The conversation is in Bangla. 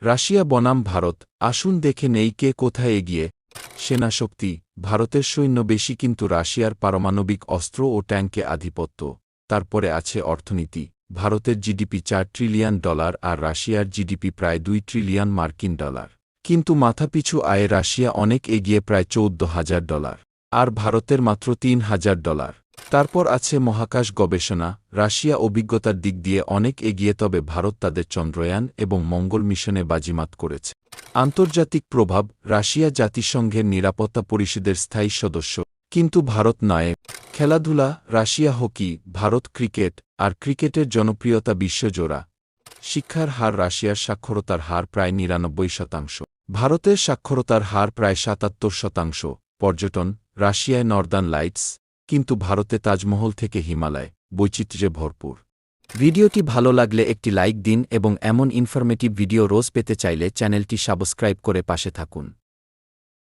রাশিয়া বনাম ভারত, আসুন দেখে নেই কে কোথায় এগিয়ে। সেনাশক্তি, ভারতের সৈন্য বেশি কিন্তু রাশিয়ার পারমাণবিক অস্ত্র ও ট্যাঙ্কে আধিপত্য। তারপরে আছে অর্থনীতি, ভারতের জিডিপি $4 ট্রিলিয়ন আর রাশিয়ার জিডিপি প্রায় $2 ট্রিলিয়ন। কিন্তু মাথাপিছু আয়ে রাশিয়া অনেক এগিয়ে, প্রায় $14,000 আর ভারতের মাত্র $3,000। তারপর আছে মহাকাশ গবেষণা, রাশিয়া অভিজ্ঞতার দিক দিয়ে অনেক এগিয়ে, তবে ভারত তাদের চন্দ্রয়ান এবং মঙ্গল মিশনে বাজিমাত করেছে। আন্তর্জাতিক প্রভাব, রাশিয়া জাতিসংঘের নিরাপত্তা পরিষদের স্থায়ী সদস্য, কিন্তু ভারত নয়। খেলাধুলা, রাশিয়া হকি, ভারত ক্রিকেট, আর ক্রিকেটের জনপ্রিয়তা বিশ্বজোড়া। শিক্ষার হার, রাশিয়ার সাক্ষরতার হার প্রায় ৯৯%, ভারতের সাক্ষরতার হার প্রায় ৭৭%। পর্যটন, রাশিয়ায় নর্দার্ন লাইটস, কিন্তু ভারতে তাজমহল থেকে হিমালয়, বৈচিত্র্যে ভরপুর। ভিডিওটি ভালো লাগলে একটি লাইক দিন এবং এমন ইনফরমেটিভ ভিডিও রোজ পেতে চাইলে চ্যানেলটি সাবস্ক্রাইব করে পাশে থাকুন।